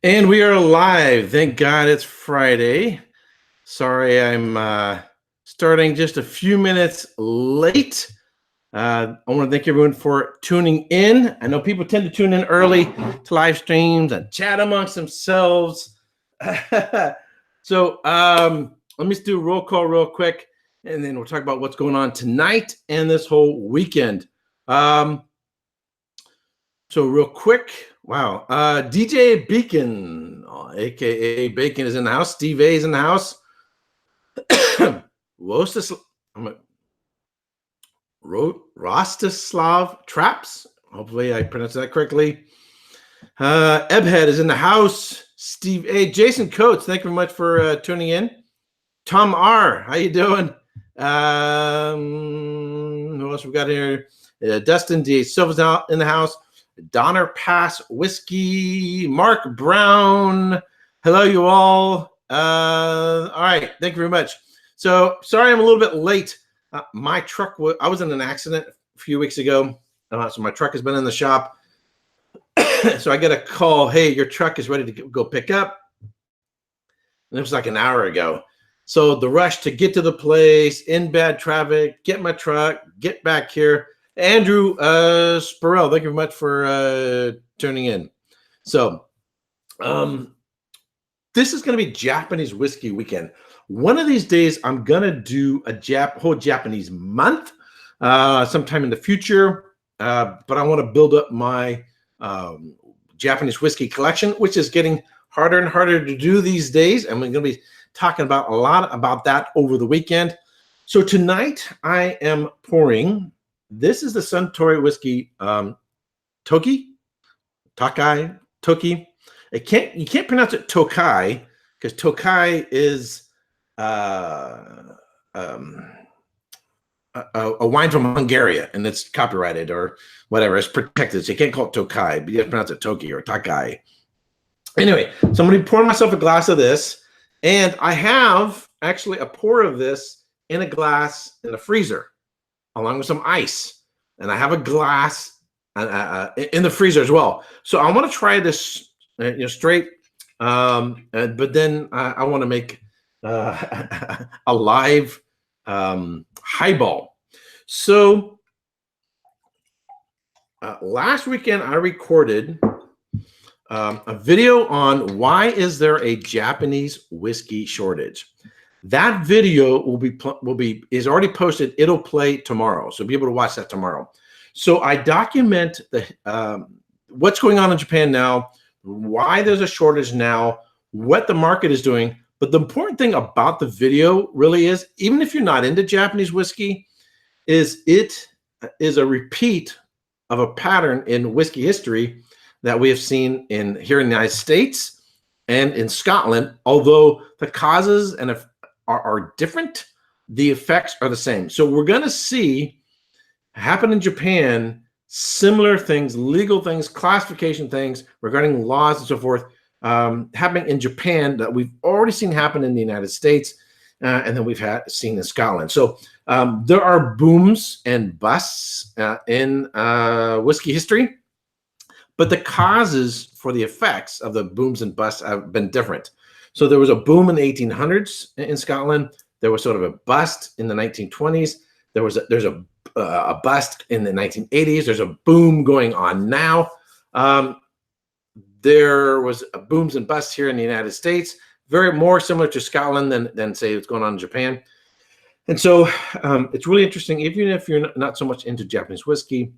And we are live. Thank God it's Friday. Sorry, I'm starting just a few minutes late. I want to thank everyone for tuning in. I know people tend to tune in early to live streams and chat amongst themselves. So let me just do a roll call real quick, and then we'll talk about what's going on tonight and this whole weekend. So real quick, wow. DJ Beacon, aka Bacon, is in the house. Steve A is in the house. Rostislav Traps. Hopefully I pronounced that correctly. Ebhead is in the house. Steve A. Jason Coates, thank you very much for tuning in. Tom R, how you doing? Who else we got here? Dustin D. Silva's out in the house. Donner Pass Whiskey, Mark Brown. Hello, you all. All right, thank you very much. So sorry I'm a little bit late. My truck, I was in an accident a few weeks ago, so my truck has been in the shop. So I get a call, hey, your truck is ready to go pick up. And it was like an hour ago. So the rush to get to the place, in bad traffic, get my truck, get back here. Andrew Spurrell, thank you very much for tuning in. So this is going to be Japanese whiskey weekend. One of these days, I'm going to do a whole Japanese month sometime in the future. But I want to build up my Japanese whiskey collection, which is getting harder and harder to do these days. And we're going to be talking about a lot about that over the weekend. So tonight, I am pouring... This is the Suntory whiskey, Toki. You can't pronounce it Tokai because Tokai is a wine from Hungary and it's copyrighted or whatever. It's protected, so you can't call it Tokai, but you have to pronounce it Toki or Takai. Anyway, so I'm going to be pouring myself a glass of this, and I have actually a pour of this in a glass in the freezer, along with some ice, and I have a glass in the freezer as well. So I want to try this, straight, but then I want to make a live highball. So last weekend I recorded a video on why is there a Japanese whiskey shortage. That video is already posted. It'll play tomorrow, so be able to watch that tomorrow. So I document what's going on in Japan now, why there's a shortage now, what the market is doing. But the important thing about the video really is, even if you're not into Japanese whiskey, is it is a repeat of a pattern in whiskey history that we have seen here in the United States and in Scotland. Although the causes and are different, the effects are the same. So we're going to see happen in Japan similar things, legal things, classification things regarding laws and so forth, happening in Japan that we've already seen happen in the United States, and then we've seen in Scotland. So there are booms and busts in whiskey history, but the causes for the effects of the booms and busts have been different. So there was a boom in the 1800s in Scotland. There was sort of a bust in the 1920s. There's a bust in the 1980s. There's a boom going on now. There was booms and busts here in the United States, very more similar to Scotland than say what's going on in Japan. And so it's really interesting, even if you're not so much into Japanese whiskey,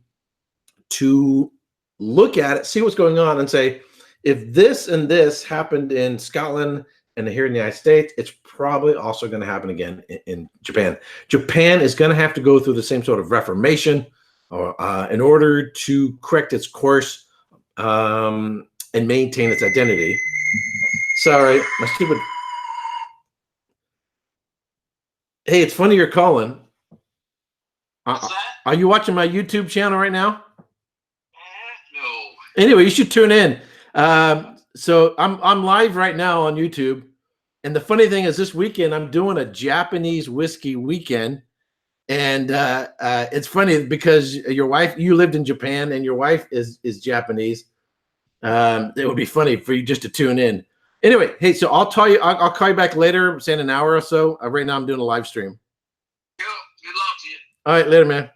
to look at it, see what's going on, and say, if this and this happened in Scotland and here in the United States, it's probably also going to happen again in Japan. Japan is going to have to go through the same sort of reformation in order to correct its course and maintain its identity. Sorry, my stupid... Hey, it's funny you're calling. Are you watching my YouTube channel right now? No. Anyway, you should tune in. So I'm live right now on YouTube, and the funny thing is, this weekend I'm doing a Japanese whiskey weekend, and it's funny because you lived in Japan, and your wife is Japanese, It would be funny for you just to tune in. Anyway, hey, so I'll tell you. I'll call you back later, say in an hour or so. Right now, I'm doing a live stream. Good luck to you. All right, later, man.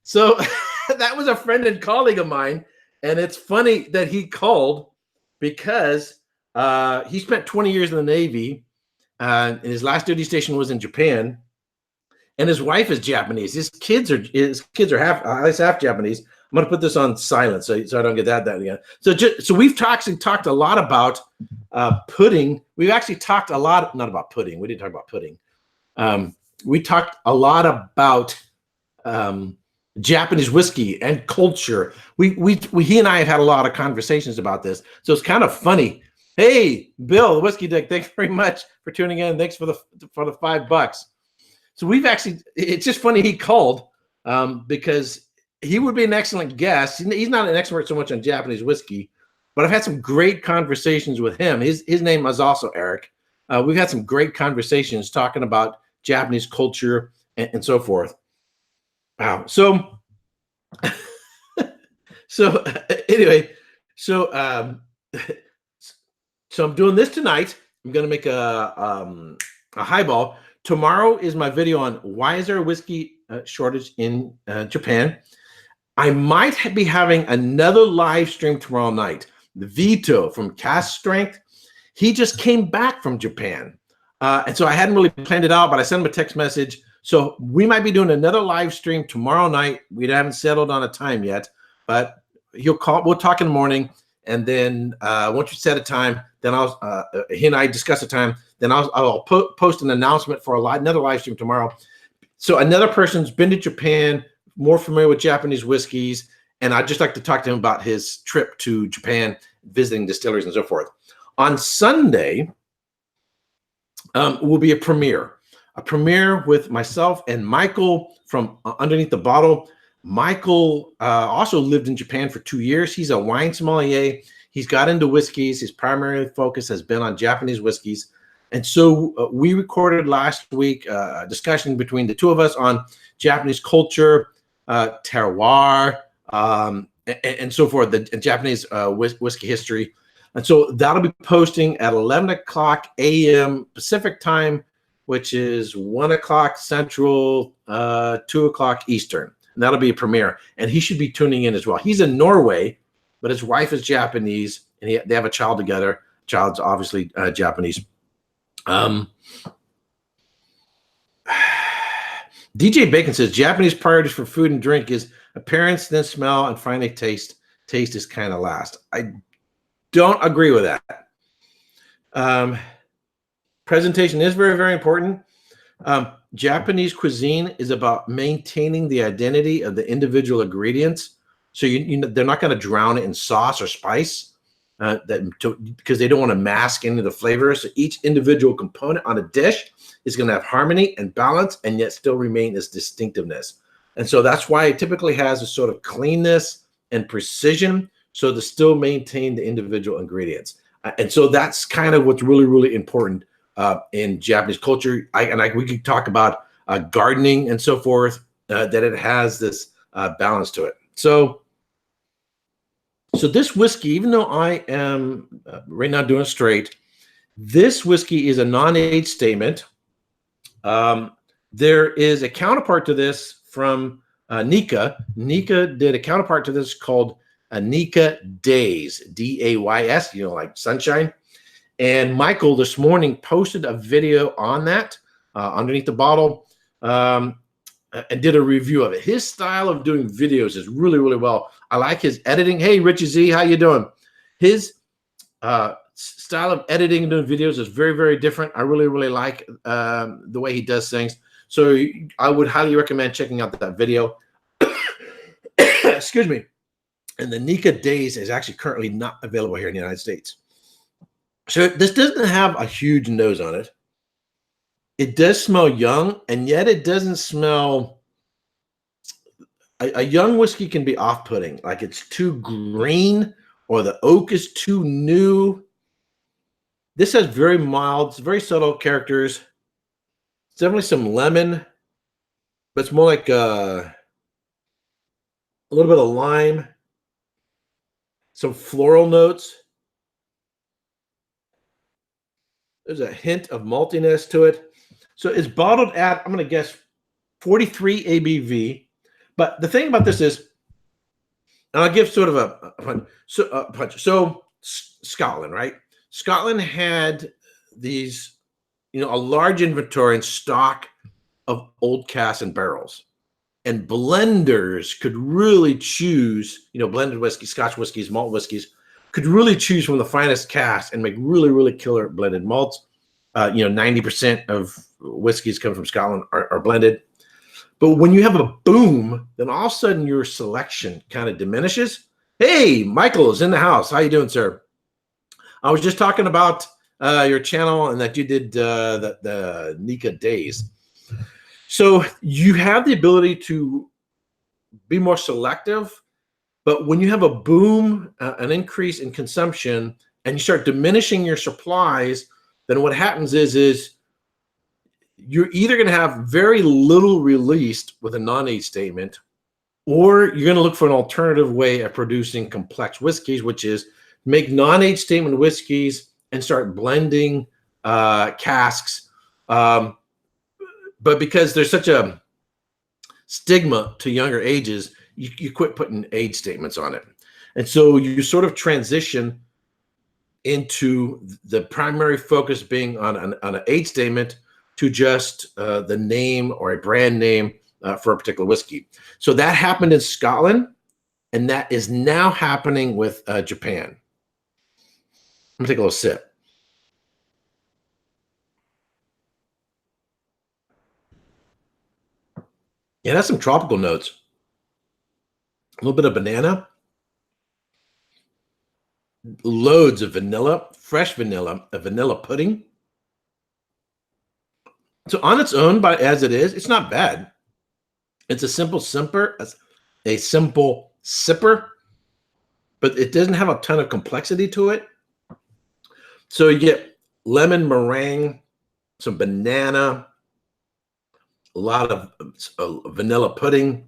So that was a friend and colleague of mine, and it's funny that he called because he spent 20 years in the Navy, and his last duty station was in Japan, and his wife is Japanese. His kids are half, at least half Japanese. I'm going to put this on silent so I don't get that again. So we've talked a lot about pudding. We've actually talked a lot, not about pudding. We didn't talk about pudding. We talked a lot about Japanese whiskey and culture. He and I have had a lot of conversations about this. So it's kind of funny. Hey, Bill, the Whiskey Dick, thanks very much for tuning in. Thanks for the $5. So we've actually, it's just funny he called because he would be an excellent guest. He's not an expert so much on Japanese whiskey, but I've had some great conversations with him. His name is also Erik. We've had some great conversations talking about Japanese culture and so forth. Wow. So anyway, so I'm doing this tonight. I'm going to make a highball. Tomorrow is my video on why is there a whiskey shortage in Japan. I might be having another live stream tomorrow night. The Vito from Cask Strength, he just came back from Japan. And so I hadn't really planned it out, but I sent him a text message. So we might be doing another live stream tomorrow night. We haven't settled on a time yet, but he'll call. We'll talk in the morning. And then once you set a time, then he and I discuss a time. Then I'll post an announcement for another live stream tomorrow. So another person's been to Japan, more familiar with Japanese whiskeys, and I'd just like to talk to him about his trip to Japan, visiting distilleries and so forth. On Sunday will be a premiere with myself and Michael from Underneath the Bottle. Michael also lived in Japan for 2 years. He's a wine sommelier. He's got into whiskeys. His primary focus has been on Japanese whiskeys. And so we recorded last week a discussion between the two of us on Japanese culture, terroir, and so forth, the Japanese whiskey history. And so that'll be posting at 11 o'clock a.m. Pacific time, which is 1 o'clock Central, 2 o'clock Eastern. And that'll be a premiere. And he should be tuning in as well. He's in Norway, but his wife is Japanese, and they have a child together. Child's obviously Japanese. DJ Bacon says Japanese priorities for food and drink is appearance, then smell, and finally taste. Taste is kind of last. I don't agree with that. Presentation is very, very important. Japanese cuisine is about maintaining the identity of the individual ingredients. So they're not going to drown it in sauce or spice because they don't want to mask any of the flavors. So each individual component on a dish is going to have harmony and balance and yet still remain its distinctiveness. And so that's why it typically has a sort of cleanness and precision, so to still maintain the individual ingredients. And so that's kind of what's really, really important in Japanese culture. We could talk about gardening and so forth, that it has this balance to it. So this whiskey, even though I am right now doing it straight, this whiskey is a non-age statement. There is a counterpart to this from Nika. Nika did a counterpart to this called Nika Days, D-A-Y-S, like sunshine. And Michael this morning posted a video on that Underneath the Bottle, and did a review of it. His style of doing videos is really, really well. I like his editing. Hey, Richie Z, how you doing? His style of editing and doing videos is very, very different. I really, really like the way he does things. So I would highly recommend checking out that video. Excuse me. And the Nika Days is actually currently not available here in the United States. So this doesn't have a huge nose on it. It does smell young, and yet it doesn't smell. A young whiskey can be off-putting, like it's too green or the oak is too new. This has very mild, very subtle characters. It's definitely some lemon, but it's more like a little bit of lime. some floral notes. There's a hint of maltiness to it. So it's bottled at, I'm going to guess, 43 ABV. But the thing about this is, and I'll give sort of a punch. So Scotland, right? Scotland had these, a large inventory and stock of old casks and barrels. And blenders could really choose, blended whiskey, Scotch whiskeys, malt whiskeys, could really choose from the finest casks and make really, really killer blended malts. 90% of whiskeys come from Scotland are blended. But when you have a boom, then all of a sudden your selection kind of diminishes. Hey, Michael is in the house. How you doing, sir? I was just talking about your channel and that you did the Nika days. So you have the ability to be more selective, but when you have a boom, an increase in consumption, and you start diminishing your supplies, then what happens is you're either going to have very little released with a non-age statement, or you're going to look for an alternative way of producing complex whiskeys, which is make non-age statement whiskeys and start blending casks. But because there's such a stigma to younger ages, you quit putting age statements on it. And so you sort of transition into the primary focus being on an age statement to just the name or a brand name for a particular whiskey. So that happened in Scotland, and that is now happening with Japan. I'm gonna take a little sip. Yeah, that's some tropical notes. A little bit of banana. Loads of vanilla, fresh vanilla, a vanilla pudding. So on its own, as it is, it's not bad. It's a simple sipper, but it doesn't have a ton of complexity to it. So you get lemon meringue, some banana, a lot of vanilla pudding,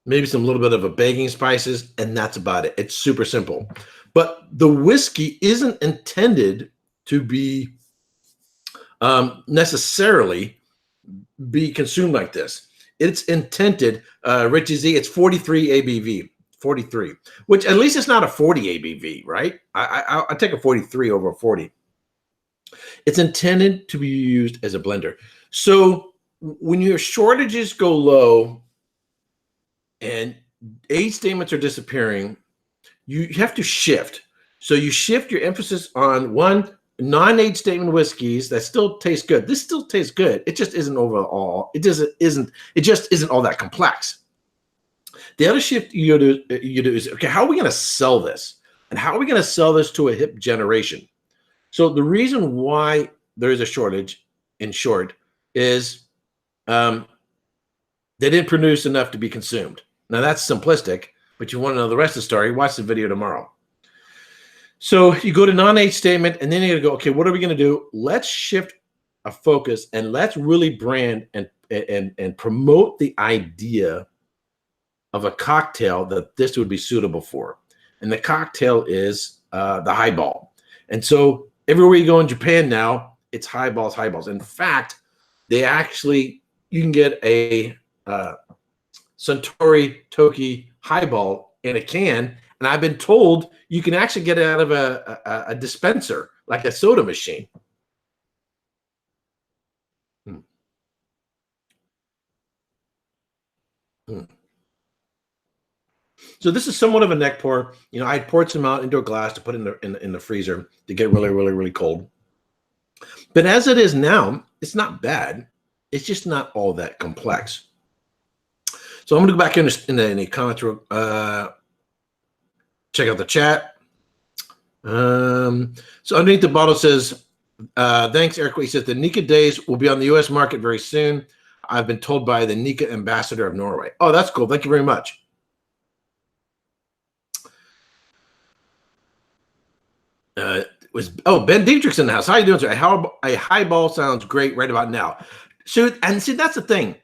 maybe some little bit of a baking spices, and that's about it. It's super simple. But the whiskey isn't intended to be necessarily be consumed like this. It's intended, Richie Z, it's 43 ABV, 43, which at least it's not a 40 ABV, right? I take a 43 over a 40. It's intended to be used as a blender. So when your shortages go low and age statements are disappearing, you have to shift. So you shift your emphasis on one, non-age statement whiskeys that still taste good. This still tastes good. It just isn't overall. It just isn't all that complex. The other shift you do is, okay, how are we going to sell this? And how are we going to sell this to a hip generation? So the reason why there is a shortage, in short, is they didn't produce enough to be consumed. Now that's simplistic, but you want to know the rest of the story, watch the video tomorrow. So you go to non-age statement, and then you're going to go, okay, what are we going to do? Let's shift a focus, and let's really brand and promote the idea of a cocktail that this would be suitable for. And the cocktail is the highball. And so everywhere you go in Japan now, it's highballs, highballs. In fact, you can get a Suntory Toki highball in a can, and I've been told you can actually get it out of a dispenser, like a soda machine. So this is somewhat of a neck pour. I poured some out into a glass to put in the freezer to get really, really, really cold. But as it is now, it's not bad. It's just not all that complex. So I'm going to go back in the comments. Check out the chat. So underneath the bottle says, thanks, Erik Wait. He says the Nika days will be on the U.S. market very soon. I've been told by the Nika ambassador of Norway. Oh, that's cool. Thank you very much. Ben Dietrich's in the house. How you doing, sir? A highball sounds great right about now. So, and see, that's the thing.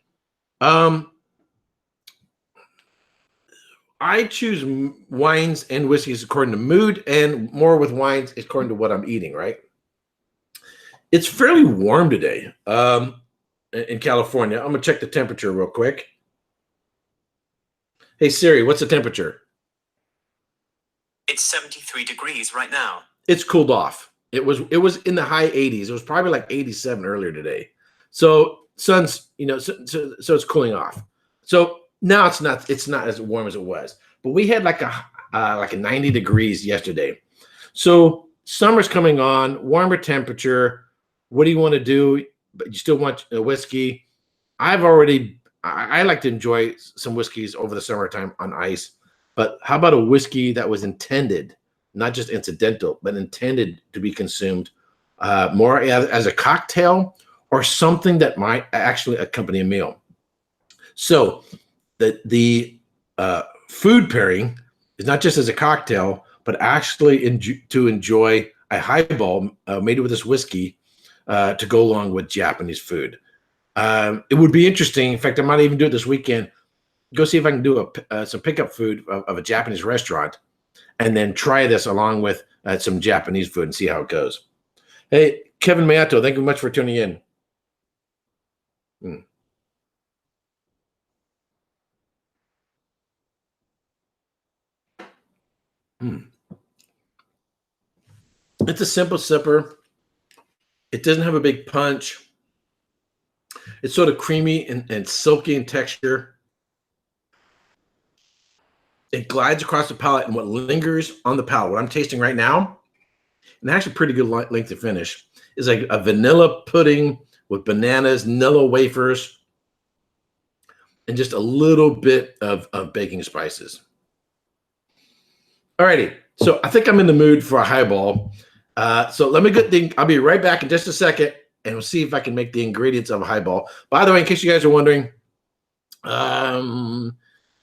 I choose wines and whiskeys according to mood, and more with wines according to what I'm eating, right? It's fairly warm today in California. I'm going to check the temperature real quick. Hey, Siri, what's the temperature? It's 73 degrees right now. It's cooled off. It was in the high 80s. It was probably like 87 earlier today. So sun's, so it's cooling off. So now it's not as warm as it was. But we had like a 90 degrees yesterday. So summer's coming on, warmer temperature. What do you want to do? But you still want a whiskey. I like to enjoy some whiskeys over the summertime on ice. But how about a whiskey that was intended, not just incidental, but intended to be consumed more as a cocktail or something that might actually accompany a meal? So the food pairing is not just as a cocktail, but actually to enjoy a highball made with this whiskey to go along with Japanese food. It would be interesting. In fact, I might even do it this weekend. Go see if I can do some pickup food of a Japanese restaurant and then try this along with some Japanese food and see how it goes. Hey, Kevin Mayato, thank you much for tuning in. It's a simple sipper. It doesn't have a big punch. It's sort of creamy and silky in texture. It glides across the palate, and what lingers on the palate, what I'm tasting right now, and actually pretty good length to finish, is like a vanilla pudding with bananas, Nilla wafers, and just a little bit of baking spices. All righty, so I think I'm in the mood for a highball. So let me I'll be right back in just a second, and we'll see if I can make the ingredients of a highball. By the way, in case you guys are wondering,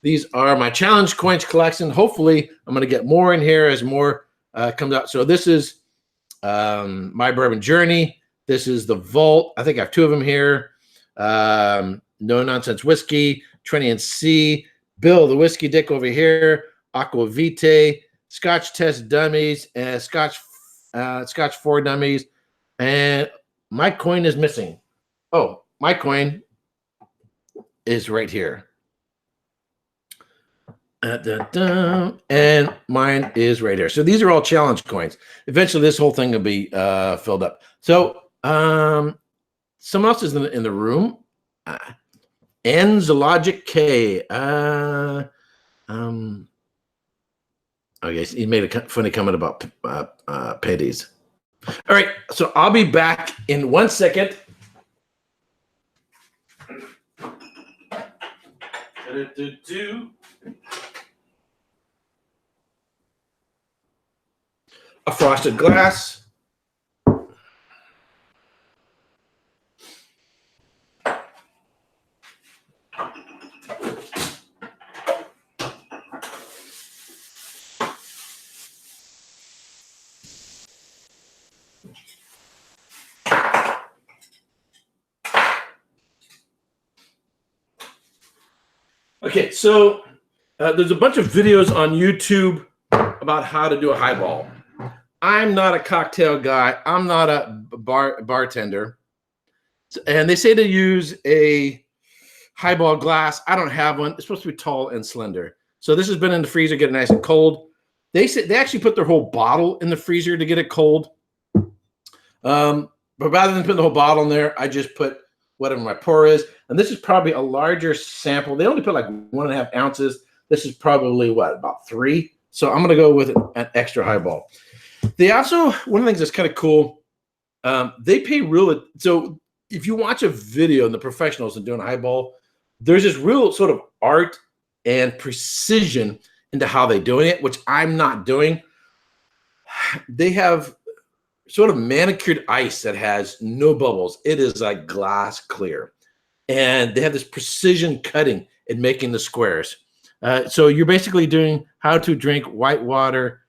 these are my challenge coins collection. Hopefully, I'm going to get more in here as more comes out. So this is my bourbon journey. This is the Vault. I think I have two of them here. No Nonsense Whiskey, Trinity and C, Bill the Whiskey Dick over here, Aqua Vitae, Scotch Test Dummies, and Scotch 4 Dummies. And my coin is missing. Oh, my coin is right here. And mine is right here. So these are all challenge coins. Eventually, this whole thing will be filled up. So someone else is in the room. Enzologic K. Okay, so he made a funny comment about pennies. All right, so I'll be back in 1 second. A frosted glass. Okay, so there's a bunch of videos on YouTube about how to do a highball. I'm not a cocktail guy. I'm not a bartender. And they say to use a highball glass. I don't have one. It's supposed to be tall and slender. So this has been in the freezer, get it nice and cold. They say they actually put their whole bottle in the freezer to get it cold. But rather than putting the whole bottle in there, I just put whatever my pour is. And this is probably a larger sample. They only put like 1.5 ounces. This is probably what, about 3? So I'm going to go with an extra highball. They also, one of the things that's kind of cool, they pay real. So if you watch a video and the professionals are doing a highball, there's this real sort of art and precision into how they're doing it, which I'm not doing. They have sort of manicured ice that has no bubbles. It is like glass clear. And they have this precision cutting and making the squares. So you're basically doing how to drink White Walker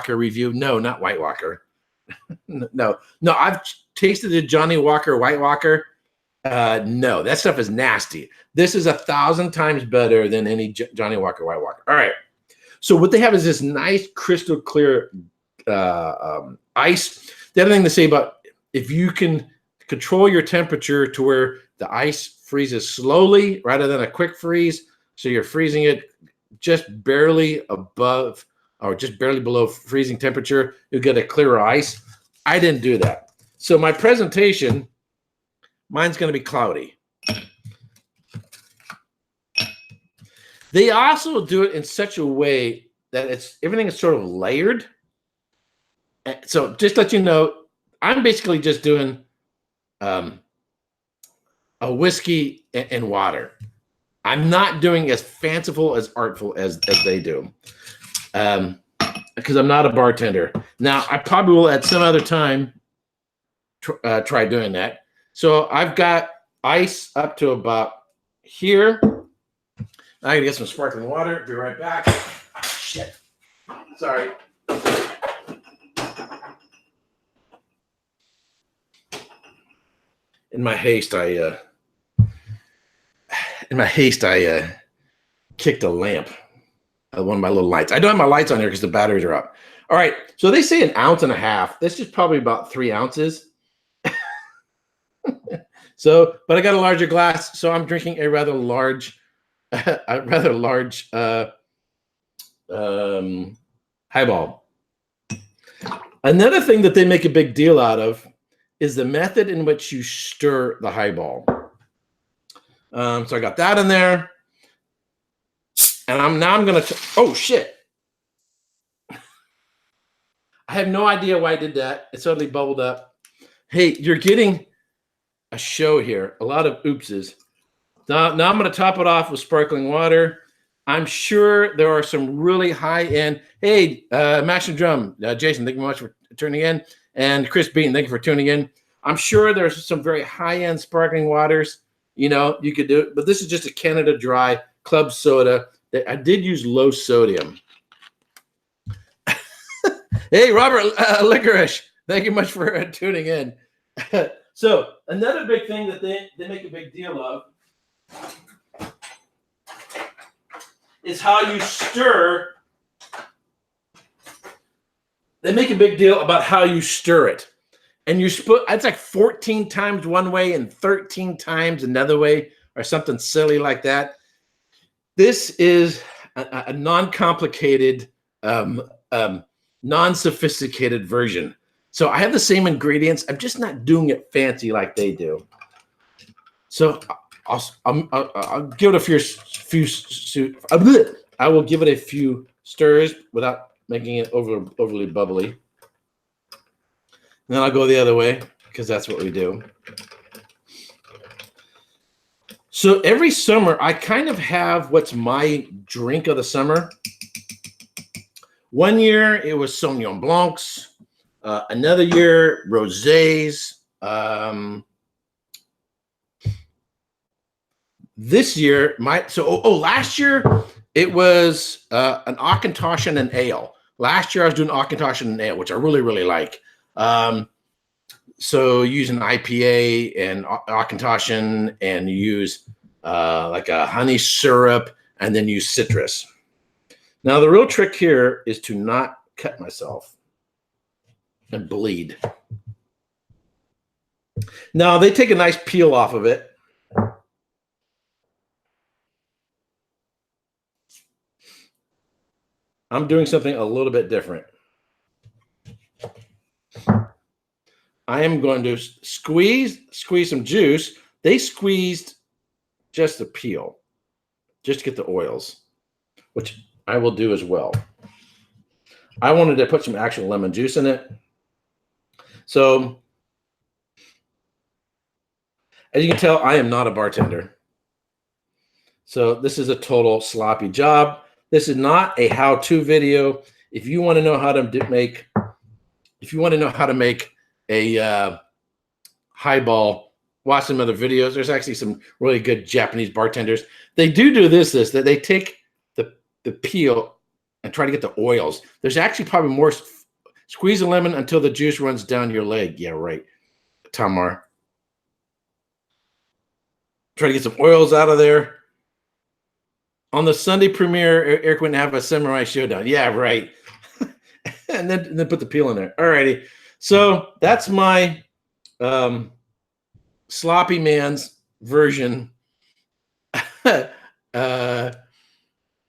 review. No, not White Walker. No, I've tasted the Johnny Walker White Walker, No, that stuff is nasty. This is 1,000 times better than any Johnny Walker White Walker. All right. So what they have is this nice crystal clear ice. The other thing to say about if you can control your temperature to where the ice freezes slowly rather than a quick freeze, so you're freezing it just barely above or just barely below freezing temperature, you'll get a clearer ice. I didn't do that. So my presentation, mine's going to be cloudy. They also do it in such a way that everything is sort of layered. So just to let you know, I'm basically just doing a whiskey and water. I'm not doing as fanciful, as artful as they do, because I'm not a bartender. Now, I probably will at some other time try doing that. So I've got ice up to about here. I gotta get some sparkling water. Be right back. Oh, shit. Sorry. In my haste, I kicked a lamp. One of my little lights. I don't have my lights on here because the batteries are up. All right. So they say 1.5 ounces. That's just probably about 3 ounces. So, but I got a larger glass, so I'm drinking a rather large highball. Another thing that they make a big deal out of is the method in which you stir the highball. So I got that in there, and I'm gonna. Oh shit! I have no idea why I did that. It suddenly bubbled up. Hey, you're getting a show here. A lot of oopses. Now I'm going to top it off with sparkling water. I'm sure there are some really high-end. Hey, Mash and Drum, Jason, thank you very much for tuning in. And Chris Beaton, thank you for tuning in. I'm sure there's some very high-end sparkling waters. You know, you could do it. But this is just a Canada Dry club soda. That I did use low sodium. Hey, Robert Licorice, thank you much for tuning in. So another big thing that they make a big deal of is how you stir. They make a big deal about how you stir it. And you split, it's like 14 times one way and 13 times another way or something silly like that. This is a non-complicated, non-sophisticated version. So I have the same ingredients. I'm just not doing it fancy like they do. So I'll give it a few I will give it a few stirs without making it overly bubbly. And then I'll go the other way because that's what we do. So every summer, I kind of have what's my drink of the summer. One year, it was Sauvignon Blancs. Another year, rosés. This year, last year, it was an Auchentoshan and ale. Last year, I was doing Auchentoshan and ale, which I really, really like. So using IPA and Auchentoshan, and you use like a honey syrup, and then use citrus. Now, the real trick here is to not cut myself and bleed. Now, they take a nice peel off of it. I'm doing something a little bit different. I am going to squeeze some juice. They squeezed just the peel, just to get the oils, which I will do as well. I wanted to put some actual lemon juice in it. So, as you can tell, I am not a bartender. So this is a total sloppy job. This is not a how-to video. If you want to know how to make a highball, watch some other videos. There's actually some really good Japanese bartenders. They do this, that they take the peel and try to get the oils. There's actually probably more. Squeeze a lemon until the juice runs down your leg. Yeah, right, Tamar. Try to get some oils out of there. On the Sunday premiere, Eric wouldn't have a samurai showdown. Yeah, right. and then put the peel in there. All righty. So that's my sloppy man's version.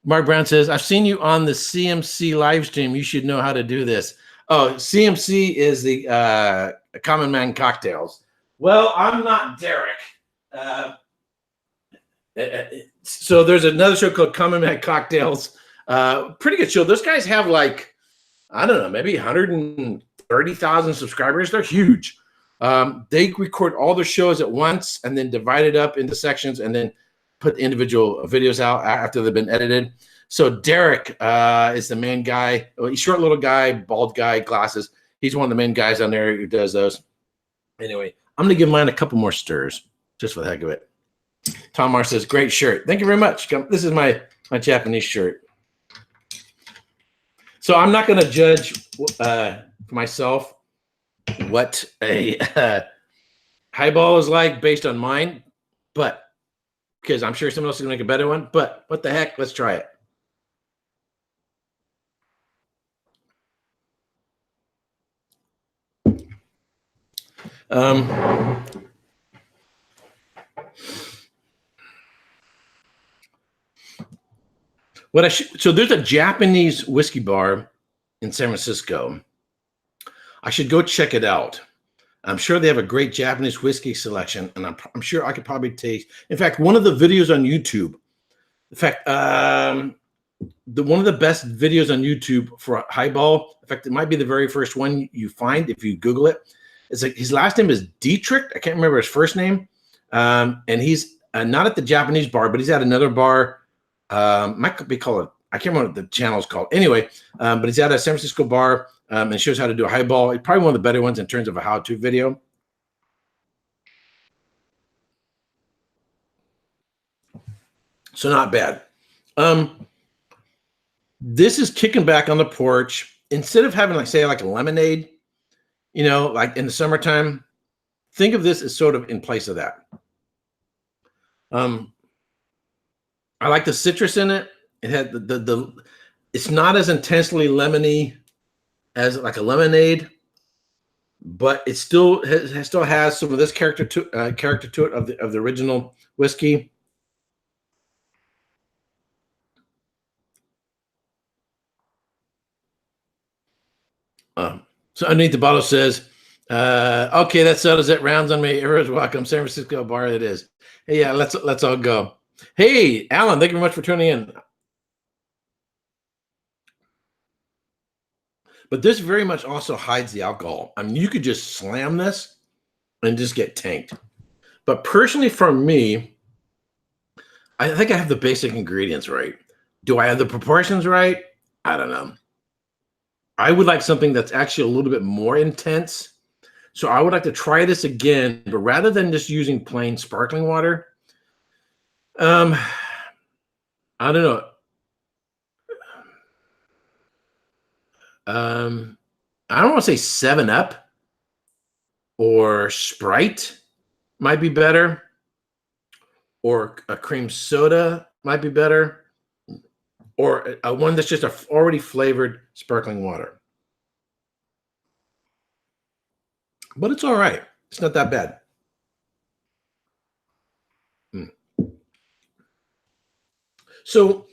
Mark Brown says, I've seen you on the CMC live stream. You should know how to do this. Oh, CMC is the Common Man Cocktails. Well, I'm not Derek. So there's another show called Common Man Cocktails. Pretty good show. Those guys have like, I don't know, maybe 130,000 subscribers. They're huge. They record all their shows at once and then divide it up into sections and then put individual videos out after they've been edited. So Derek is the main guy. He's short little guy, bald guy, glasses. He's one of the main guys on there who does those. Anyway, I'm going to give mine a couple more stirs just for the heck of it. Tom Mar says, great shirt. Thank you very much. This is my Japanese shirt. So I'm not going to judge for myself what a highball is like based on mine, but because I'm sure someone else is going to make a better one. But what the heck? Let's try it. So there's a Japanese whiskey bar in San Francisco. I should go check it out. I'm sure they have a great Japanese whiskey selection, and I'm sure I could probably taste. In fact, one of the videos on YouTube, one of the best videos on YouTube for a highball, in fact, it might be the very first one you find if you Google it. It's like his last name is Dietrich. I can't remember his first name, and he's not at the Japanese bar, but he's at another bar. Might be called. I can't remember what the channel is called. Anyway, but he's at a San Francisco bar. And shows how to do a highball. It's probably one of the better ones in terms of a how-to video. So not bad. This is kicking back on the porch. Instead of having, like, say, like a lemonade, you know, like in the summertime, think of this as sort of in place of that. I like the citrus in it. It had it's not as intensely lemony as like a lemonade, but it still has some of this character to it of the original whiskey. So underneath the bottle says, "Okay, that settles it. Rounds on me. Everyone's welcome. San Francisco bar it is." Hey, yeah, let's all go. Hey, Alan, thank you very much for tuning in. But this very much also hides the alcohol. I mean, you could just slam this and just get tanked. But personally, for me, I think I have the basic ingredients right. Do I have the proportions right? I don't know. I would like something that's actually a little bit more intense. So I would like to try this again, but rather than just using plain sparkling water, I don't know. I don't want to say 7-Up or Sprite might be better, or a cream soda might be better, or a one that's just already flavored sparkling water. But it's all right. It's not that bad. So,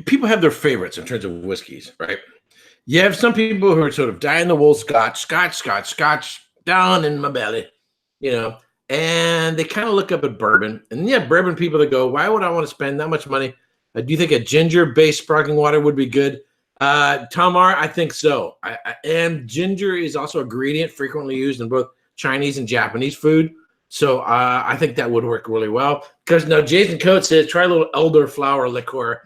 people have their favorites in terms of whiskeys, right? You have some people who are sort of dyed-in-the-wool scotch down in my belly, you know, and they kind of look up at bourbon. And yeah, bourbon people that go, why would I want to spend that much money? Do you think a ginger-based sparkling water would be good? Tamar, I think so. And ginger is also an ingredient frequently used in both Chinese and Japanese food. So I think that would work really well. Because now Jason Coates says, try a little elderflower liqueur.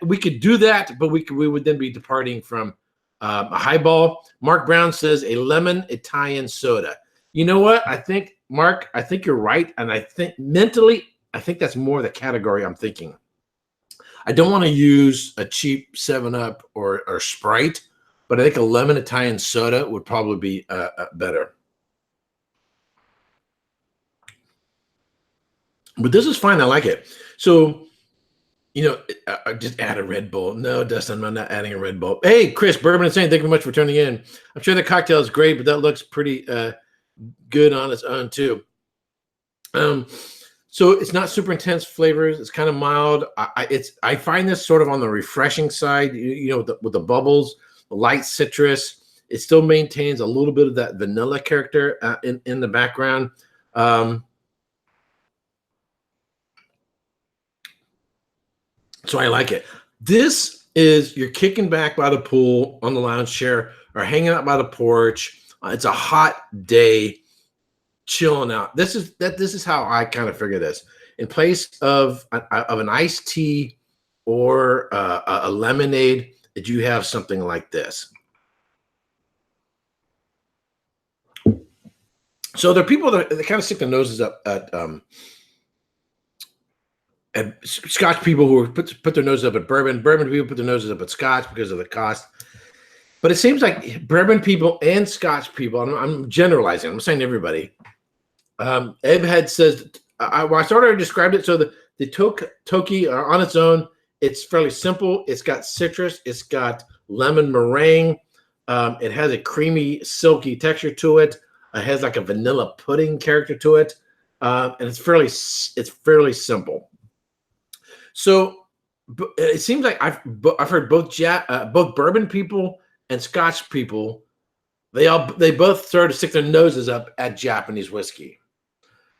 We could do that, but we would then be departing from a highball. Mark Brown says a lemon Italian soda. You know what? I think, Mark, I think you're right. And I think mentally, I think that's more the category I'm thinking. I don't want to use a cheap 7-Up or Sprite, but I think a lemon Italian soda would probably be better. But this is fine. I like it. So, I just add a Red Bull. No, Dustin, I'm not adding a Red Bull. Hey, Chris, Bourbon and Saint, thank you very much for tuning in. I'm sure the cocktail is great, but that looks pretty good on its own too. So it's not super intense flavors. It's kind of mild. I find this sort of on the refreshing side. With the bubbles, the light citrus. It still maintains a little bit of that vanilla character in the background. So I like it. This is you're kicking back by the pool on the lounge chair or hanging out by the porch. It's a hot day, chilling out. This is how I kind of figure this. In place of an iced tea or a lemonade, that you have something like this. So there are people that kind of stick their noses up at Scotch people who put their noses up at bourbon. Bourbon people put their noses up at Scotch because of the cost. But it seems like bourbon people and Scotch people, I'm generalizing, I'm saying everybody. Ebhead says, when I started, I described it. So the Toki on its own, it's fairly simple. It's got citrus. It's got lemon meringue. It has a creamy, silky texture to it. It has like a vanilla pudding character to it. And it's fairly simple. So it seems like I've heard both bourbon people and Scotch people, they both sort of stick their noses up at Japanese whiskey.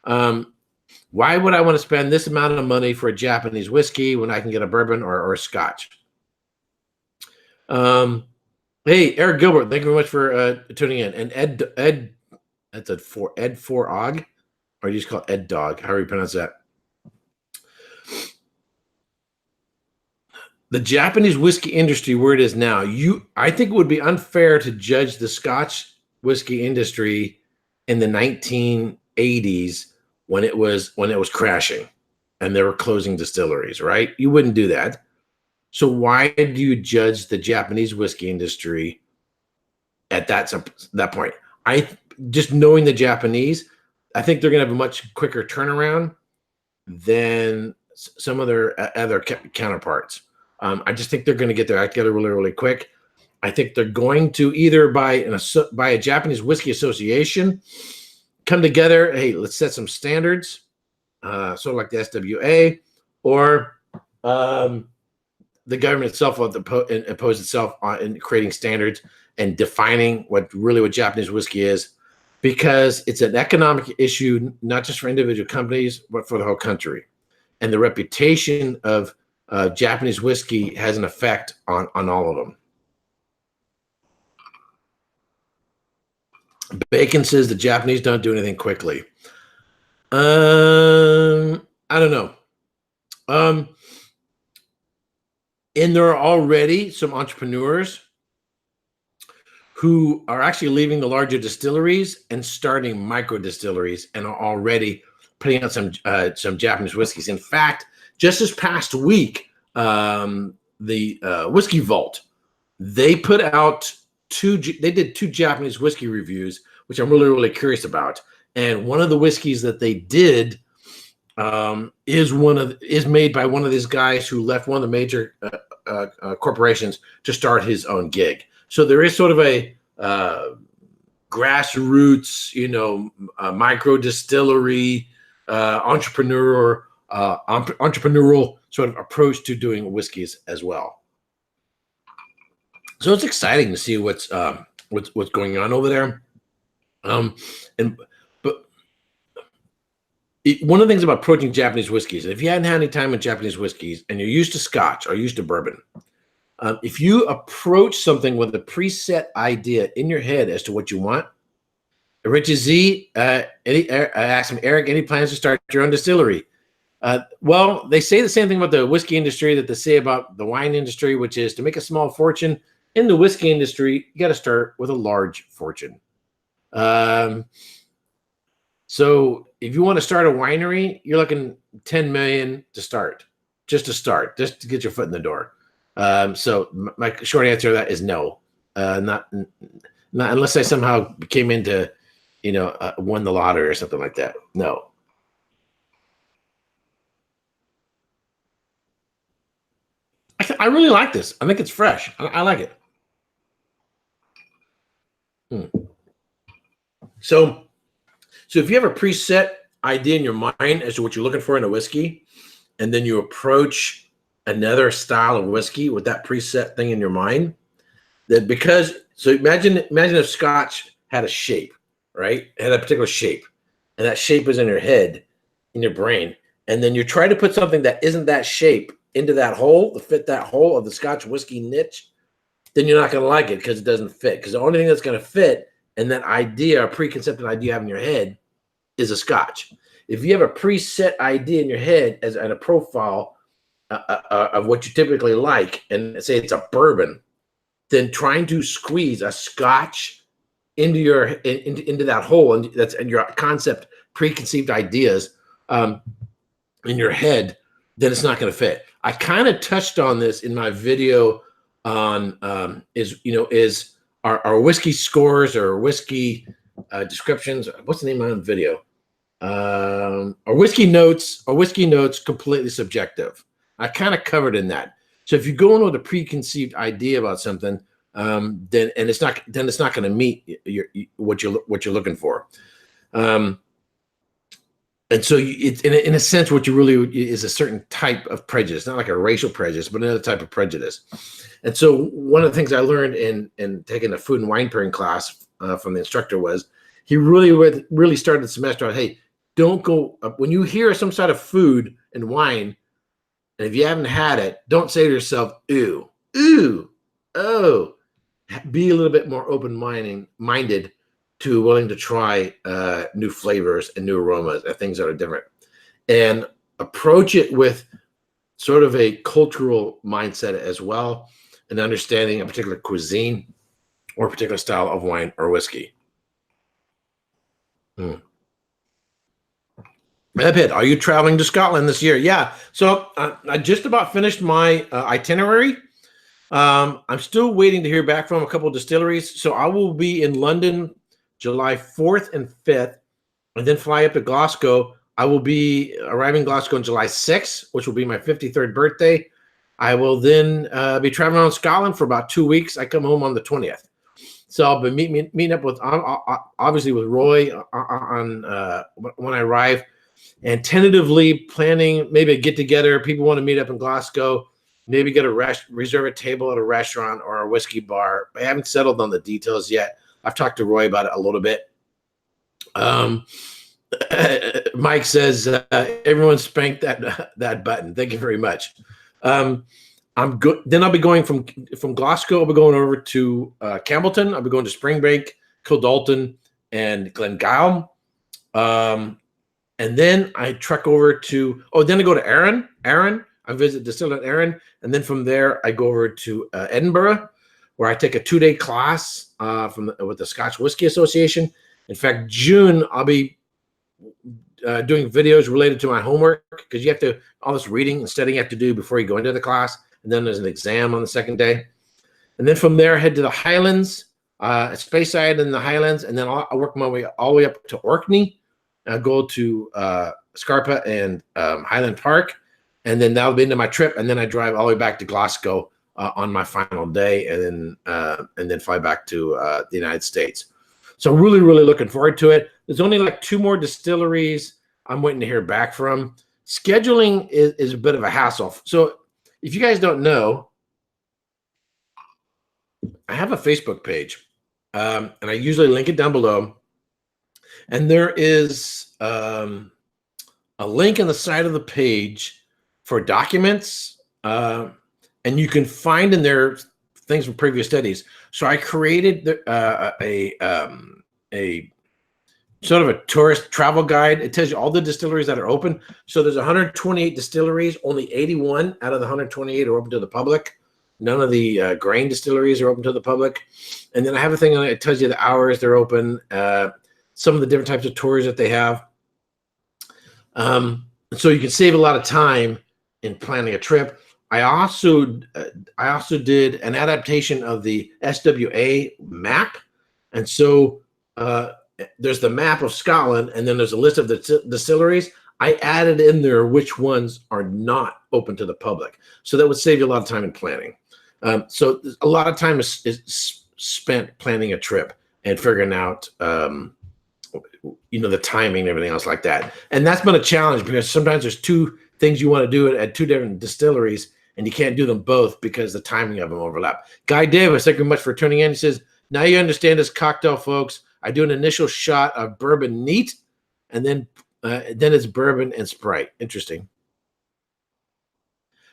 Why would I want to spend this amount of money for a Japanese whiskey when I can get a bourbon or a Scotch? Hey, Eric Gilbert, thank you very much for tuning in. And Ed, that's Ed for Og, or you just call it Ed Dog, however you pronounce that. The Japanese whiskey industry, where it is now, I think it would be unfair to judge the Scotch whiskey industry in the 1980s when it was crashing and they were closing distilleries, right? You wouldn't do that. So why do you judge the Japanese whiskey industry at that point? Just knowing the Japanese, I think they're going to have a much quicker turnaround than some of their other counterparts. I just think they're going to get their act together really, really quick. I think they're going to either by a Japanese Whiskey Association come together. Hey, let's set some standards, sort of like the SWA, or the government itself will impose itself in creating standards and defining what Japanese whiskey is, because it's an economic issue, not just for individual companies, but for the whole country. And the reputation of Japanese whiskey has an effect on all of them. Bacon says the Japanese don't do anything quickly. I don't know. And there are already some entrepreneurs who are actually leaving the larger distilleries and starting micro distilleries and are already putting out some Japanese whiskeys. In fact, just this past week, the Whiskey Vault, they put out they did two Japanese whiskey reviews, which I'm really, really curious about. And one of the whiskeys that they did is made by one of these guys who left one of the major corporations to start his own gig. So there is sort of a grassroots, micro distillery, entrepreneurial sort of approach to doing whiskeys as well. So it's exciting to see what's going on over there. One of the things about approaching Japanese whiskeys, if you hadn't had any time with Japanese whiskeys and you're used to Scotch or used to bourbon, if you approach something with a preset idea in your head as to what you want, Richard Z, I asked him, Eric, any plans to start your own distillery? Well, they say the same thing about the whiskey industry that they say about the wine industry, which is to make a small fortune in the whiskey industry, you got to start with a large fortune. So if you want to start a winery, you're looking 10 million to start, just to get your foot in the door. So my short answer to that is no, not unless I somehow came into, won the lottery or something like that. No. I really like this. I think it's fresh. I like it. So if you have a preset idea in your mind as to what you're looking for in a whiskey, and then you approach another style of whiskey with that preset thing in your mind, that imagine if Scotch had a shape, right? It had a particular shape, and that shape is in your head, in your brain, and then you try to put something that isn't that shape into that hole to fit that hole of the Scotch whiskey niche, then you're not going to like it because it doesn't fit. Because the only thing that's going to fit in that idea, a preconceived idea you have in your head, is a Scotch. If you have a preset idea in your head and a profile of what you typically like, and say it's a bourbon, then trying to squeeze a Scotch into that hole, and that's and your concept, preconceived ideas in your head, then it's not going to fit. I kind of touched on this in my video on is our whiskey scores or whiskey descriptions. What's the name of the video? Or whiskey notes completely subjective. I kind of covered in that. So if you go in with a preconceived idea about something, then it's not going to meet what you're looking for. And so it's in a sense, what you really is a certain type of prejudice, not like a racial prejudice, but another type of prejudice. And so one of the things I learned in taking a food and wine pairing class from the instructor was he really started the semester out, hey, don't go when you hear some sort of food and wine, and if you haven't had it, don't say to yourself, ooh, oh. Be a little bit more open-minded to willing to try new flavors and new aromas and things that are different, and approach it with sort of a cultural mindset as well, and understanding a particular cuisine or a particular style of wine or whiskey. Ebit, are you traveling to Scotland this year? Yeah. So I just about finished my itinerary. I'm still waiting to hear back from a couple of distilleries. So I will be in London July 4th and 5th, and then fly up to Glasgow. I will be arriving in Glasgow on July 6th, which will be my 53rd birthday. I will then be traveling around Scotland for about 2 weeks. I come home on the 20th. So I'll be meeting up with, obviously, with Roy on when I arrive, and tentatively planning maybe a get-together. People want to meet up in Glasgow. Maybe get reserve a table at a restaurant or a whiskey bar. I haven't settled on the details yet. I've talked to Roy about it a little bit. Mike says everyone spanked that button. Thank you very much. I'm good. Then I'll be going from Glasgow. I'll be going over to Campbellton. I'll be going to Spring Break, Kildalton, and Glengyle. And then I trek over to then I go to Arran. I visit Distiller at Arran, and then from there I go over to Edinburgh, where I take a 2-day class with the Scotch Whisky Association. In fact, June I'll be doing videos related to my homework, because you have to all this reading and studying you have to do before you go into the class, and then there's an exam on the second day, and then from there head to the Highlands, Speyside in the Highlands, and then I'll work my way all the way up to Orkney. I'll go to Scarpa and Highland Park. And then that'll be into my trip, and then I drive all the way back to Glasgow on my final day, and then fly back to the United States. So really, really looking forward to it. There's only like 2 more distilleries I'm waiting to hear back from. Scheduling is a bit of a hassle. So if you guys don't know, I have a Facebook page, and I usually link it down below. And there is a link on the side of the page for documents, and you can find in there things from previous studies. So I created a sort of a tourist travel guide. It tells you all the distilleries that are open. So there's 128 distilleries. Only 81 out of the 128 are open to the public. None of the grain distilleries are open to the public. And then I have a thing on it. It tells you the hours they're open, some of the different types of tours that they have. So you can save a lot of time in planning a trip. I also did an adaptation of the SWA map, and so there's the map of Scotland, and then there's a list of the distilleries. I added in there which ones are not open to the public. So that would save you a lot of time in planning. So a lot of time is spent planning a trip and figuring out, the timing and everything else like that. And that's been a challenge because sometimes there's two things you want to do at two different distilleries and you can't do them both because the timing of them overlap. Guy Davis, thank you very much for tuning in. He says, now you understand this cocktail, folks. I do an initial shot of bourbon neat, and then it's bourbon and Sprite. Interesting.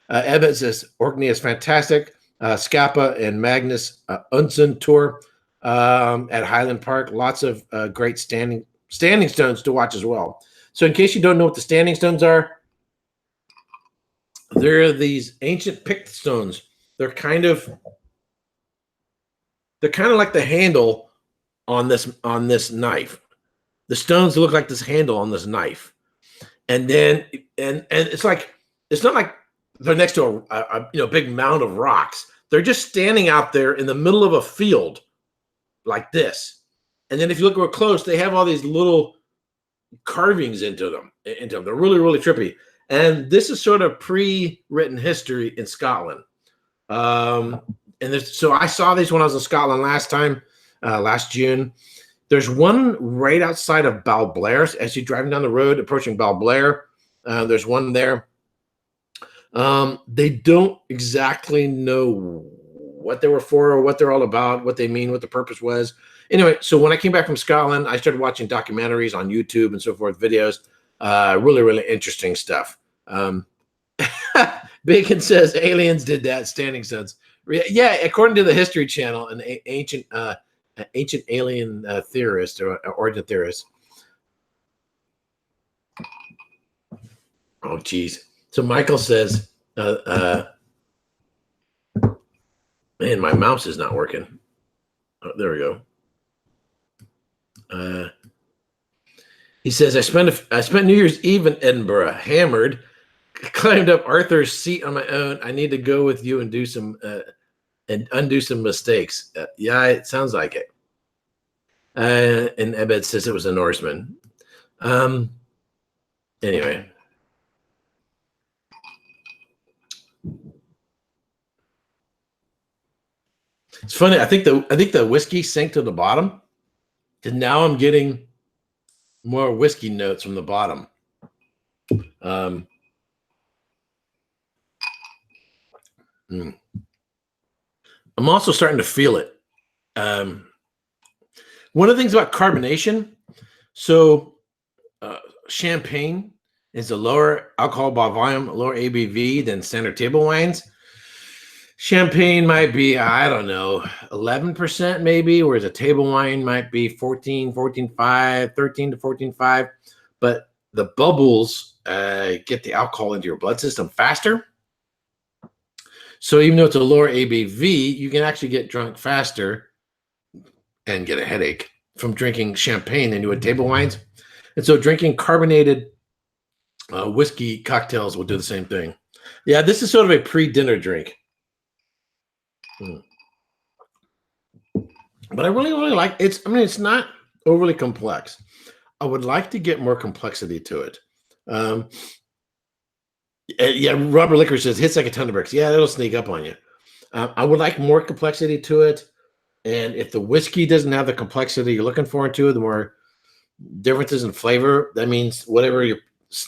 Evan says, Orkney is fantastic. Scapa and Magnus Unsen tour at Highland Park. Lots of great standing stones to watch as well. So in case you don't know what the standing stones are, they're these ancient picked stones. They're kind of like the handle on this knife. The stones look like this handle on this knife, and then and it's not like they're next to a big mound of rocks. They're just standing out there in the middle of a field like this. And then if you look real close, they have all these little carvings into them. They're really, really trippy. And this is sort of pre-written history in Scotland. So I saw these when I was in Scotland last June. There's one right outside of Balblair. As you're driving down the road, approaching Balblair, there's one there. They don't exactly know what they were for or what they're all about, what they mean, what the purpose was. Anyway, so when I came back from Scotland, I started watching documentaries on YouTube and so forth, videos. Really, really interesting stuff. Bacon says aliens did that, standing stones. Yeah, according to the History Channel, an ancient alien theorist or origin theorist. Oh, geez. So Michael says, man, my mouse is not working. Oh, there we go. He says, I spent New Year's Eve in Edinburgh, hammered, climbed up Arthur's seat on my own. I need to go with you and do some and undo some mistakes. Yeah, it sounds like it. And Ebed says it was a Norseman. Anyway. It's funny. I think the whiskey sank to the bottom, and now I'm getting more whiskey notes from the bottom. I'm also starting to feel it. One of the things about carbonation, so champagne is a lower alcohol by volume, lower ABV than standard table wines. Champagne might be, I don't know, 11% maybe, whereas a table wine might be 13 to 14.5. But the bubbles get the alcohol into your blood system faster. So even though it's a lower ABV, you can actually get drunk faster and get a headache from drinking champagne than you would table wines. And so drinking carbonated whiskey cocktails will do the same thing. Yeah, this is sort of a pre-dinner drink. But I really, really like it. It's not overly complex. I would like to get more complexity to it. Yeah, Robert Liquor says hits like a ton of bricks. Yeah, that'll sneak up on you. I would like more complexity to it. And if the whiskey doesn't have the complexity you're looking for into it, the more differences in flavor, that means whatever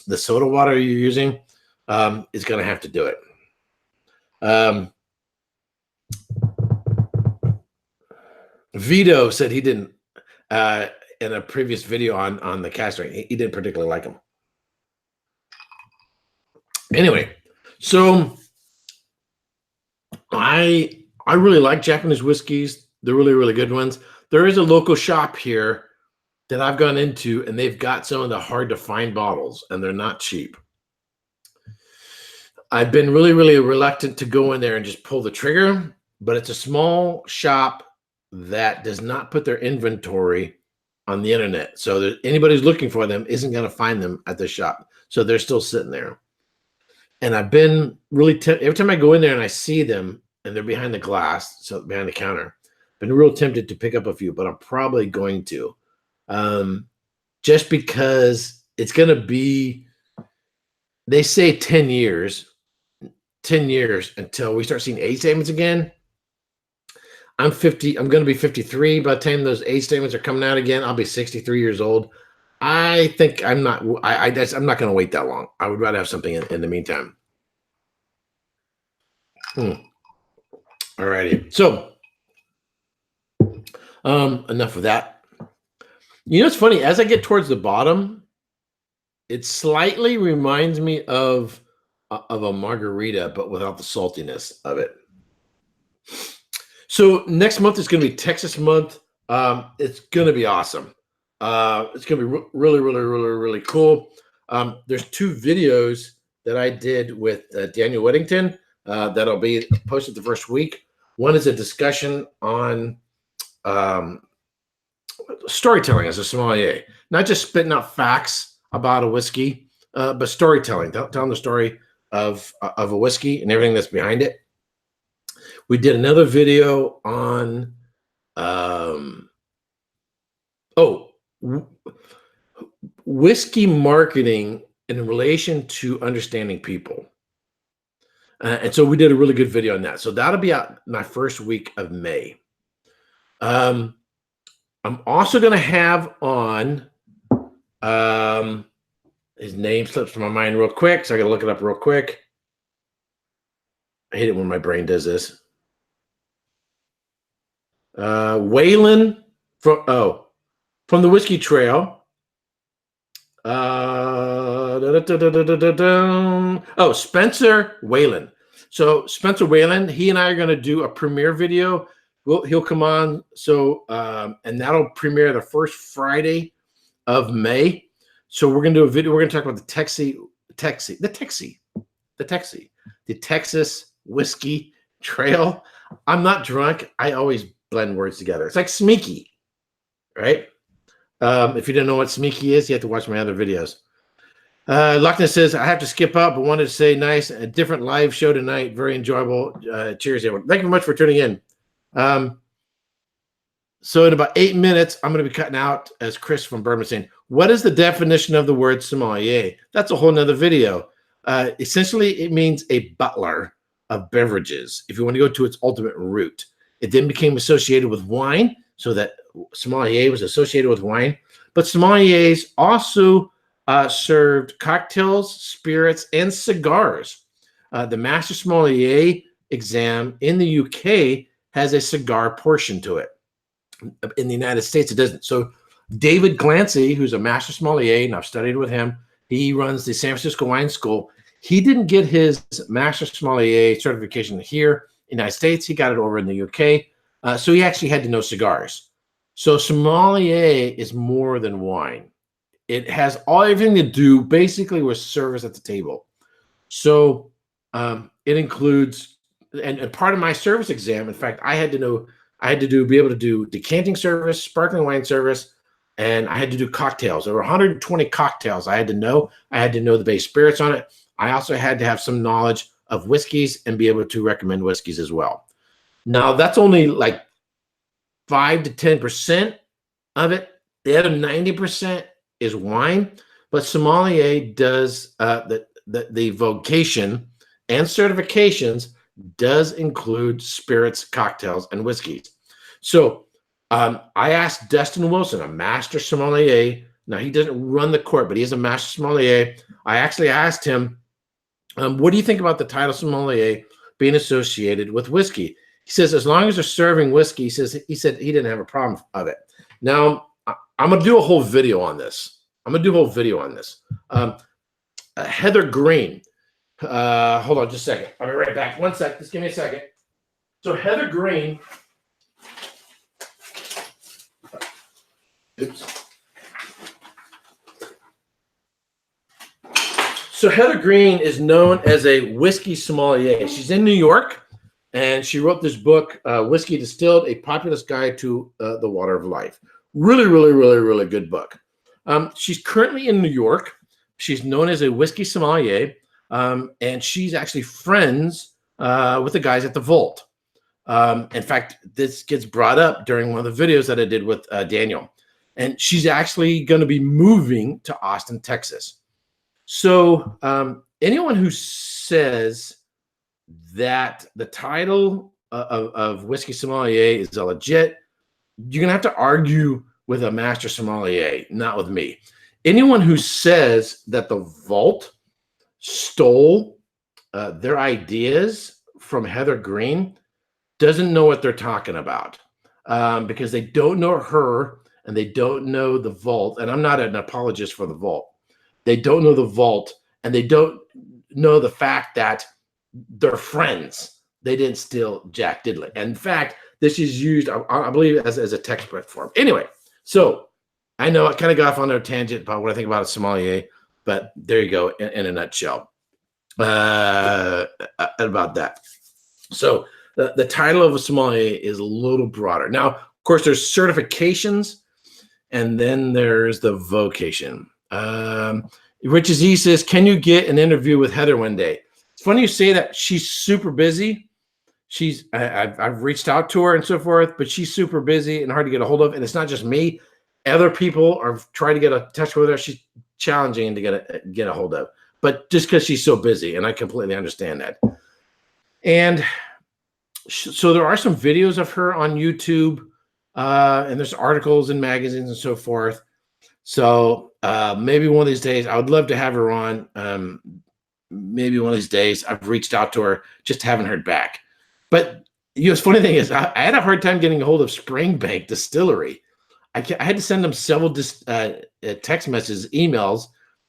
the soda water you're using is going to have to do it. Vito said he didn't, in a previous video on the caster, he didn't particularly like them. Anyway, so I really like Japanese whiskeys. They're really, really good ones. There is a local shop here that I've gone into, and they've got some of the hard to find bottles, and they're not cheap. I've been really, really reluctant to go in there and just pull the trigger, but it's a small shop that does not put their inventory on the internet. So anybody who's looking for them isn't going to find them at the shop. So they're still sitting there. And I've been really, every time I go in there and I see them and they're behind the glass, so behind the counter, I've been real tempted to pick up a few, but I'm probably going to. Just because it's going to be they say 10 years, 10 years until we start seeing age statements again. I'm 50. I'm going to be 53 by the time those age statements are coming out again. I'll be 63 years old. I think I'm not. I'm not going to wait that long. I would rather have something in the meantime. All righty. So, enough of that. You know, it's funny. As I get towards the bottom, it slightly reminds me of a margarita, but without the saltiness of it. So next month is going to be Texas month. It's going to be awesome. It's going to be really, really, really, really cool. There's 2 videos that I did with Daniel Whittington that'll be posted the first week. One is a discussion on storytelling as a sommelier, not just spitting out facts about a whiskey, but storytelling, telling the story of a whiskey and everything that's behind it. We did another video on whiskey marketing in relation to understanding people. And so we did a really good video on that. So that'll be out my first week of May. I'm also going to have on, his name slips from my mind real quick, so I got to look it up real quick. I hate it when my brain does this. Waylon from the Whiskey Trail. Spencer Whalen. So Spencer Whalen, he and I are going to do a premiere video. He'll come on. So and that'll premiere the first Friday of May. So we're going to do a video. We're going to talk about the Texas Whiskey Trail. I'm not drunk. I always blend words together. It's like smeeky, right? If you didn't know what smeeky is, you have to watch my other videos. Luckness says, I have to skip out, but wanted to say nice, a different live show tonight. Very enjoyable. Cheers, everyone. Thank you very much for tuning in. So in about 8 minutes, I'm going to be cutting out, as Chris from Burma saying, what is the definition of the word sommelier? That's a whole nother video. Essentially, it means a butler of beverages, if you want to go to its ultimate root. It then became associated with wine, so that sommelier was associated with wine. But sommeliers also served cocktails, spirits, and cigars. The Master Sommelier exam in the UK has a cigar portion to it. In the United States, it doesn't. So David Glancy, who's a Master Sommelier, and I've studied with him, he runs the San Francisco Wine School. He didn't get his Master Sommelier certification here in the United States. He got it over in the UK. So he actually had to know cigars. So sommelier is more than wine. It has everything to do basically with service at the table. So it includes, and part of my service exam, in fact, be able to do decanting service, sparkling wine service, and I had to do cocktails. There were 120 cocktails I had to know. I had to know the base spirits on it. I also had to have some knowledge of whiskeys and be able to recommend whiskeys as well. Now, that's only like 5 to 10% of it. The other 90% is wine, but sommelier does the vocation and certifications does include spirits, cocktails, and whiskeys. So I asked Dustin Wilson, a master sommelier. Now, he doesn't run the court, but he is a master sommelier. I actually asked him, what do you think about the title sommelier being associated with whiskey? He says, as long as they're serving whiskey, he said he didn't have a problem of it. Now, I'm going to do a whole video on this. Heather Green. Hold on just a second. I'll be right back. 1 sec. Just give me a second. So Heather Green. Oops. So Heather Green is known as a whiskey sommelier. She's in New York, and she wrote this book, Whiskey Distilled, A Populist Guide to the Water of Life. Really, really, really, really good book. She's currently in New York. She's known as a whiskey sommelier, and she's actually friends with the guys at the Vault. In fact, this gets brought up during one of the videos that I did with Daniel. And she's actually going to be moving to Austin, Texas. So anyone who says that the title of whiskey sommelier is a legit, you're gonna have to argue with a master sommelier, not with me. Anyone who says that the vault stole their ideas from Heather Green doesn't know what they're talking about, because they don't know her and they don't know the vault. And I'm not an apologist for the vault. They don't know the vault, and they don't know the fact that they're friends. They didn't steal Jack Diddley. And in fact, this is used, I believe, as a textbook form. Anyway, so I know I kind of got off on a tangent about what I think about a sommelier, but there you go in a nutshell about that. So the title of a sommelier is a little broader. Now, of course, there's certifications, and then there's the vocation. Richard Z says, can you get an interview with Heather one day? It's funny you say that. She's super busy. I've reached out to her and so forth, but she's super busy and hard to get a hold of. And it's not just me. Other people are trying to get in touch with her. She's challenging to get a hold of, but just because she's so busy, and I completely understand that. And so there are some videos of her on YouTube, and there's articles in magazines and so forth. So maybe one of these days, I would love to have her on. Maybe one of these days. I've reached out to her, just haven't heard back. But the funny thing is, I had a hard time getting a hold of Springbank Distillery. I had to send them several text messages, emails,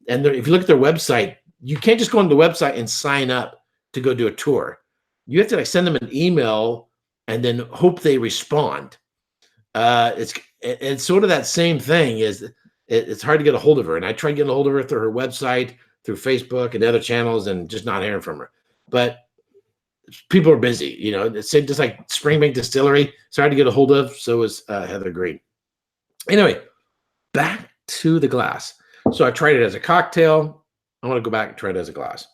and if you look at their website, you can't just go on the website and sign up to go do a tour. You have to send them an email and then hope they respond. It's sort of that same thing. It's hard to get a hold of her, and I tried getting a hold of her through her website, through Facebook and other channels, and just not hearing from her. But people are busy, It's just like Springbank Distillery. It's hard to get a hold of. So is Heather Green. Anyway, back to the glass. So I tried it as a cocktail. I want to go back and try it as a glass.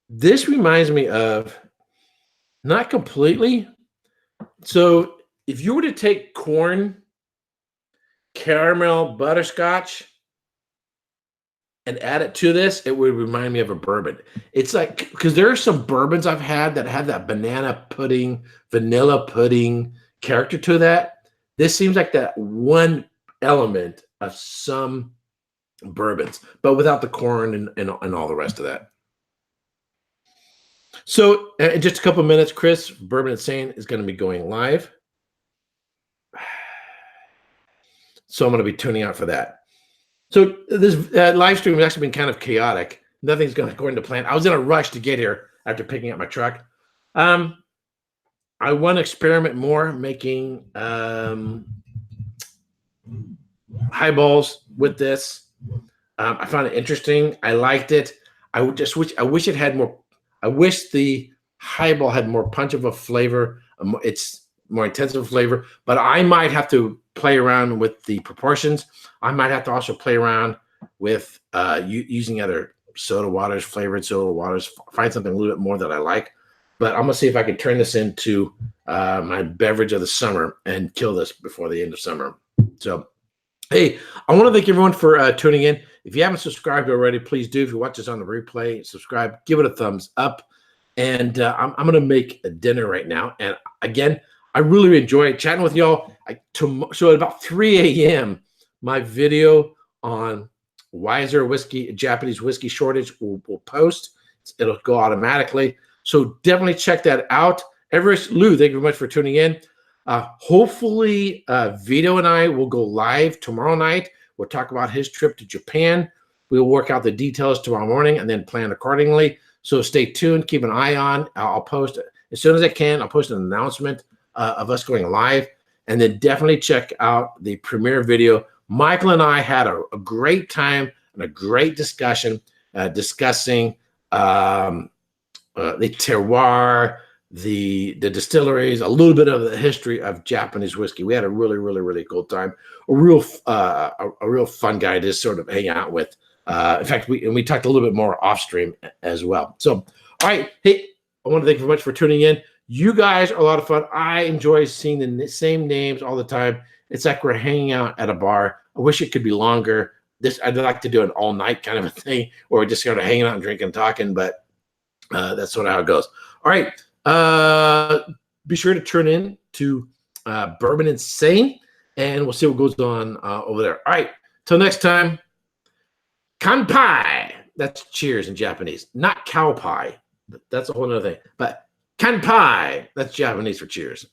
This reminds me of, not completely. So if you were to take corn, caramel, butterscotch, and add it to this, it would remind me of a bourbon. It's like, because there are some bourbons I've had that have that banana pudding, vanilla pudding character to that. This seems like that one element of some bourbons, but without the corn and all the rest of that. So in just a couple of minutes, Chris, Bourbon Insane, is going to be going live. So I'm going to be tuning out for that. So this live stream has actually been kind of chaotic. Nothing's going according to plan. I was in a rush to get here after picking up my truck. I want to experiment more making highballs with this. I found it interesting. I liked it. I wish it had more. I wish the highball had more punch of a flavor. It's more intensive flavor, but I might have to play around with the proportions. I might have to also play around with using other soda waters, flavored soda waters, find something a little bit more that I like. But I'm going to see if I can turn this into my beverage of the summer and kill this before the end of summer. So, hey, I want to thank everyone for tuning in. If you haven't subscribed already, please do. If you watch this on the replay, subscribe, give it a thumbs up. And I'm going to make a dinner right now. And again, I really enjoy chatting with y'all. So at about 3 a.m., my video on why is there a Japanese whiskey shortage will post. It'll go automatically. So definitely check that out. Everest, Lou, thank you very much for tuning in. Hopefully, Vito and I will go live tomorrow night. We'll talk about his trip to Japan. We'll work out the details tomorrow morning and then plan accordingly. So stay tuned. Keep an eye on. I'll post as soon as I can. I'll post an announcement of us going live. And then definitely check out the premiere video. Michael and I had a great time and a great discussion discussing the terroir, the distilleries, a little bit of the history of Japanese whiskey. We had a really, really, really cool time. A real fun guy to sort of hang out with. In fact, we talked a little bit more off stream as well. So, all right. Hey, I want to thank you very much for tuning in. You guys are a lot of fun. I enjoy seeing the same names all the time. It's like we're hanging out at a bar. I wish it could be longer. this I'd like to do an all night kind of a thing, or we're just sort of hanging out and drinking and talking, but that's sort of how it goes. All right. Be sure to turn in to Bourbon Insane, and we'll see what goes on over there. All right. Till next time. Kanpai. That's cheers in Japanese, not cow pie. That's a whole other thing. But kanpai, that's Japanese for cheers.